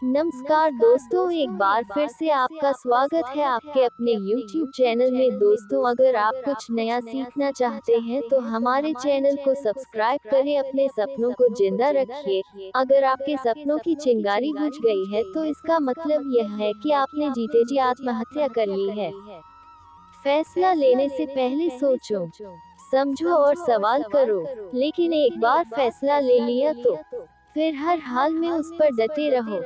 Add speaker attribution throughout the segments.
Speaker 1: नमस्कार दोस्तों, एक बार फिर से आपका स्वागत है आपके अपने YouTube चैनल में। दोस्तों, अगर आप कुछ नया सीखना चाहते हैं तो हमारे चैनल को सब्सक्राइब करें, अपने सपनों को जिंदा रखिए। अगर आपके सपनों की चिंगारी बुझ गई है तो इसका मतलब यह है कि आपने जीते जी आत्महत्या कर ली है। फैसला लेने से पहले सोचो, समझो और सवाल करो, लेकिन एक बार फैसला ले लिया तो फिर हर हाल में उस पर डटे रहो।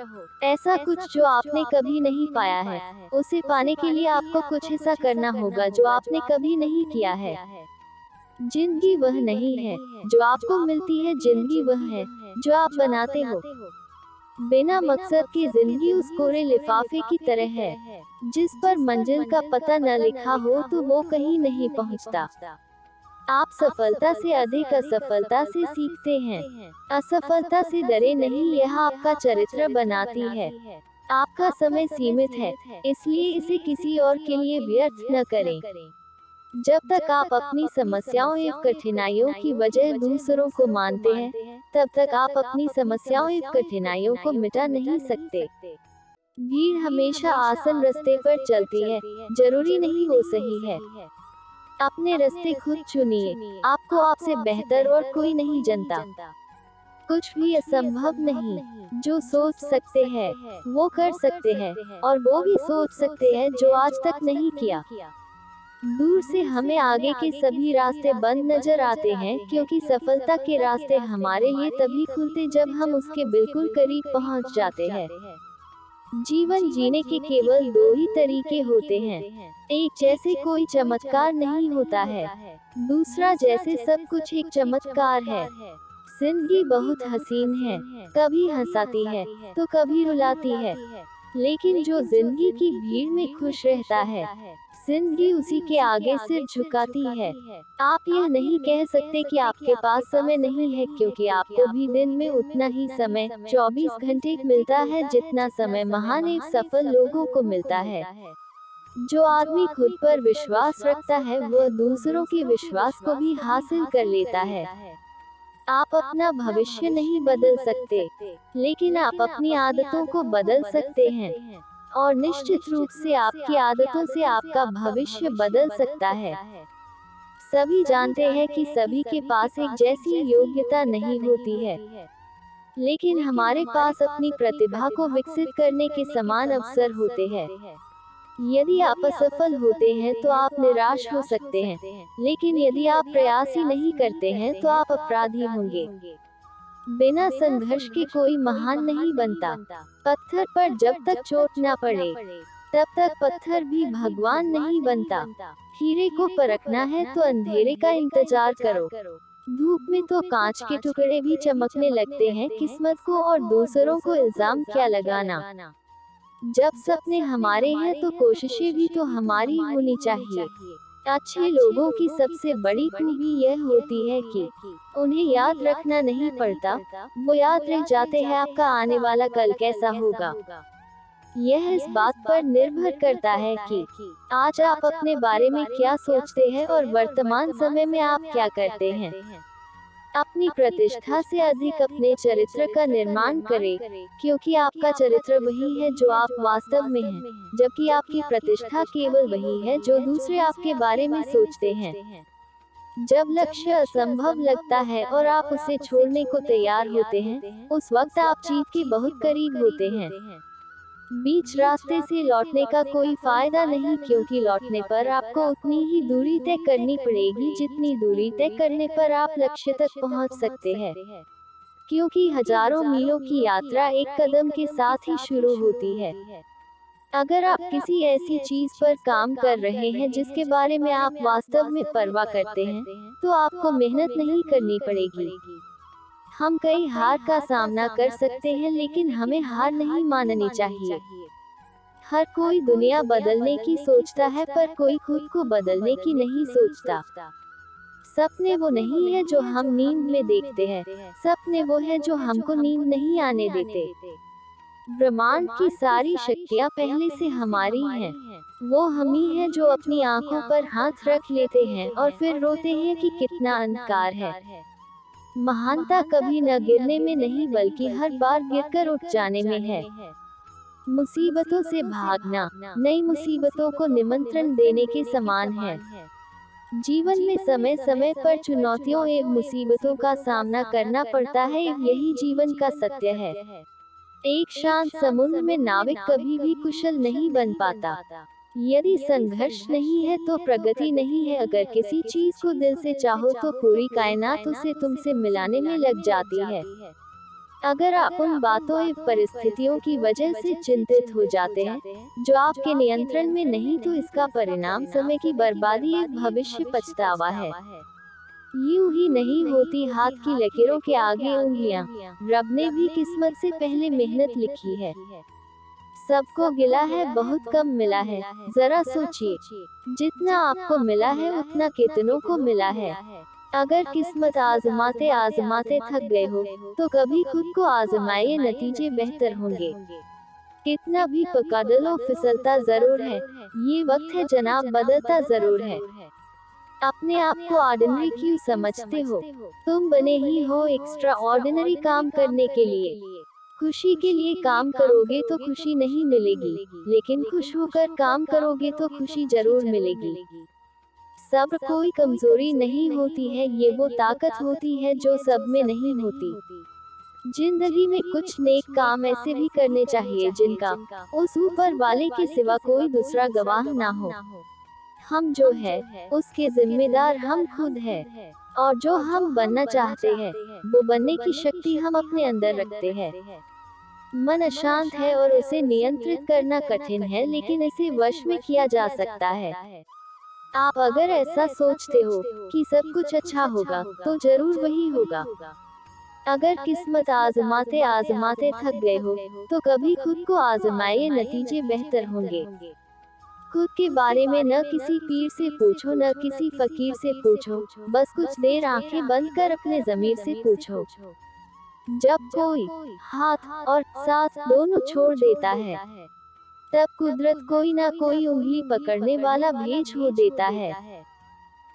Speaker 1: ऐसा कुछ जो आपने कभी नहीं पाया है, उसे पाने के लिए आपको कुछ ऐसा करना होगा जो आपने कभी नहीं किया है। जिंदगी वह नहीं है जो आपको मिलती है, जिंदगी वह है जो आप बनाते हो। बिना मकसद की जिंदगी उस कोरे लिफाफे की तरह है जिस पर मंजिल का पता न लिखा हो तो वो कहीं नहीं पहुंचता। आप सफलता से अधिक असफलता से सीखते हैं। असफलता से डरे नहीं, यह आपका चरित्र बनाती है। आपका समय सीमित है, इसलिए इसे किसी और के लिए व्यर्थ न करें। जब तक आप अपनी समस्याओं एवं कठिनाइयों की वजह दूसरों को मानते हैं, तब तक आप अपनी समस्याओं एवं कठिनाइयों को मिटा नहीं सकते। भीड़ हमेशा आसान रास्ते पर चलती है, जरूरी नहीं वो सही है। अपने रास्ते खुद चुनिए, आपको आपसे बेहतर और कोई नहीं जानता। कुछ भी असंभव नहीं, जो सोच सकते हैं वो कर सकते हैं, और वो भी सोच सकते हैं जो आज तक नहीं किया। दूर से हमें आगे के सभी रास्ते बंद नजर आते हैं, क्योंकि सफलता के रास्ते हमारे लिए तभी खुलते जब हम उसके बिल्कुल करीब पहुंच जाते हैं। जीवन जीने के केवल दो ही तरीके होते हैं, एक जैसे कोई चमत्कार नहीं होता है, दूसरा जैसे सब कुछ एक चमत्कार है। जिंदगी बहुत हसीन है, कभी हंसाती है तो कभी रुलाती है, लेकिन जो जिंदगी की भीड़ में खुश रहता है, जिंदगी उसी के आगे सिर झुकाती है। आप यह नहीं कह सकते कि आपके पास समय नहीं है, क्योंकि आपको भी दिन में उतना ही समय 24 घंटे मिलता है जितना समय महान एवं सफल लोगों को मिलता है। जो आदमी खुद पर विश्वास रखता है वह दूसरों के विश्वास को भी हासिल कर लेता है। आप अपना भविष्य नहीं बदल सकते, लेकिन आप अपनी आदतों को बदल सकते हैं, और निश्चित रूप से आपकी आदतों से आपका भविष्य बदल सकता है। सभी जानते हैं कि सभी के पास एक जैसी योग्यता नहीं होती है, लेकिन हमारे पास अपनी प्रतिभा को विकसित करने के समान अवसर होते हैं। यदि आप असफल होते हैं तो आप निराश हो सकते हैं, लेकिन यदि आप प्रयास ही नहीं करते हैं तो आप अपराधी होंगे। बिना संघर्ष के कोई महान नहीं बनता। पत्थर पर जब तक चोट न पड़े, तब तक पत्थर भी भगवान नहीं बनता। हीरे को परखना है तो अंधेरे का इंतजार करो। धूप में तो कांच के टुकड़े भी चमकने लगते हैं, किस्मत को और दूसरों को इल्जाम क्या लगाना। जब सपने हमारे हैं तो कोशिशें भी तो हमारी होनी चाहिए। अच्छे लोगों की सबसे बड़ी खूबी यह होती है कि उन्हें याद रखना नहीं पड़ता, वो याद रह जाते हैं आपका आने वाला कल कैसा होगा। यह इस बात पर निर्भर करता है कि आज आप अपने बारे में क्या सोचते हैं और वर्तमान समय में आप क्या करते हैं। अपनी प्रतिष्ठा से अधिक अपने चरित्र का निर्माण करें, क्योंकि आपका चरित्र वही है जो आप वास्तव में हैं, जबकि आपकी प्रतिष्ठा केवल वही है जो दूसरे आपके बारे में सोचते हैं। जब लक्ष्य असंभव लगता है और आप उसे छोड़ने को तैयार होते हैं, उस वक्त आप जीत के बहुत करीब होते हैं। बीच रास्ते से लौटने का कोई फायदा नहीं, क्योंकि लौटने पर आपको उतनी ही दूरी तय करनी पड़ेगी जितनी दूरी तय करने पर आप लक्ष्य तक पहुंच सकते हैं। क्योंकि हजारों मीलों की यात्रा एक कदम के साथ ही शुरू होती है। अगर आप किसी ऐसी चीज पर काम कर रहे हैं जिसके बारे में आप वास्तव में परवाह करते हैं, तो आपको मेहनत नहीं करनी पड़ेगी। हम कई हार का सामना कर सकते हैं, लेकिन हमें हार नहीं माननी चाहिए। हर कोई दुनिया बदलने की सोचता है, पर कोई खुद को बदलने की नहीं सोचता। सपने वो नहीं है जो हम नींद में देखते हैं, सपने वो है जो हमको नींद नहीं आने देते। ब्रह्मांड की सारी शक्तियाँ पहले से हमारी हैं। वो हम ही हैं जो अपनी आंखों पर हाथ रख लेते हैं और फिर रोते हैं कि कितना अंधकार है। महानता कभी न गिरने में नहीं बल्कि हर बार गिरकर उठ जाने में है। मुसीबतों से भागना नई मुसीबतों को निमंत्रण देने के समान है। जीवन में समय समय पर चुनौतियों एवं मुसीबतों का सामना करना पड़ता है, यही जीवन का सत्य है। एक शांत समुद्र में नाविक कभी भी कुशल नहीं बन पाता। यदि संघर्ष नहीं है तो प्रगति नहीं है। अगर किसी चीज को दिल से चाहो तो पूरी कायनात उसे तुमसे मिलाने में लग जाती है। अगर आप उन बातों एवं परिस्थितियों की वजह से चिंतित हो जाते हैं जो आपके नियंत्रण में नहीं, तो इसका परिणाम समय की बर्बादी एवं भविष्य पछतावा है। यूं ही नहीं होती हाथ की लकीरों के आगे उंगलियां। रब ने भी किस्मत से पहले मेहनत लिखी है। सबको गिला है, बहुत कम मिला है। जरा सोचिए, जितना आपको मिला है उतना कितनों को मिला है। अगर किस्मत आजमाते आजमाते थक गए हो तो कभी खुद को आजमाइए, नतीजे बेहतर होंगे। कितना भी पका लो फिसलता जरूर है। ये वक्त है जनाब, बदलता जरूर है। अपने आप को ऑर्डिनरी क्यों समझते हो? तुम बने ही हो एक्स्ट्रा ऑर्डिनरी काम करने के लिए। खुशी के लिए काम करोगे तो खुशी नहीं मिलेगी, लेकिन खुश होकर काम करोगे तो खुशी जरूर मिलेगी। सब्र कोई कमजोरी नहीं होती है, ये वो ताकत होती है जो सब में नहीं होती। जिंदगी में कुछ नेक काम ऐसे भी करने चाहिए जिनका उस ऊपर वाले के सिवा कोई दूसरा गवाह ना हो। हम जो है उसके जिम्मेदार हम खुद हैं, और जो हम बनना चाहते हैं वो बनने की शक्ति हम अपने अंदर रखते हैं। मन अशांत है और उसे नियंत्रित करना कठिन है, लेकिन इसे वश में किया जा सकता है। आप अगर ऐसा सोचते हो कि सब कुछ अच्छा होगा तो जरूर वही होगा। अगर किस्मत आजमाते आजमाते थक गए हो तो कभी खुद को आजमाइए, नतीजे बेहतर होंगे। खुद के बारे में न किसी पीर से पूछो न किसी फकीर से पूछो, बस कुछ देर आंखें बंद कर अपने ज़मीर से पूछो। जब कोई हाथ और सांस दोनों छोड़ देता है तब कुदरत कोई ना कोई उंगली पकड़ने वाला भेज हो देता है।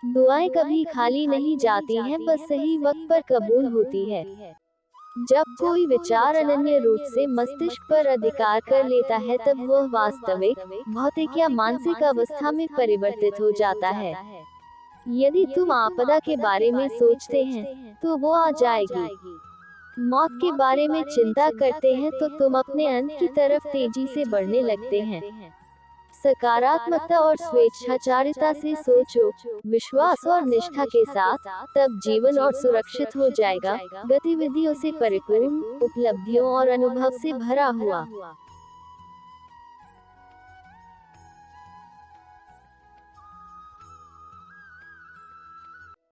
Speaker 1: दुआएं कभी खाली नहीं जाती हैं, बस सही वक्त पर कबूल होती है। जब कोई विचार अनन्य रूप से मस्तिष्क पर अधिकार कर लेता है तब वह वास्तविक भौतिक या मानसिक अवस्था में परिवर्तित हो जाता है। यदि तुम आपदा के बारे में सोचते हैं तो वो आ जाएगी। मौत के बारे में चिंता करते हैं तो तुम अपने अंत की तरफ तेजी से बढ़ने लगते हैं। सकारात्मकता और स्वेच्छाचारिता से सोचो, विश्वास और निष्ठा के साथ, तब जीवन और सुरक्षित हो जाएगा, गतिविधियों से परिपूर्ण, उपलब्धियों और अनुभव से भरा हुआ।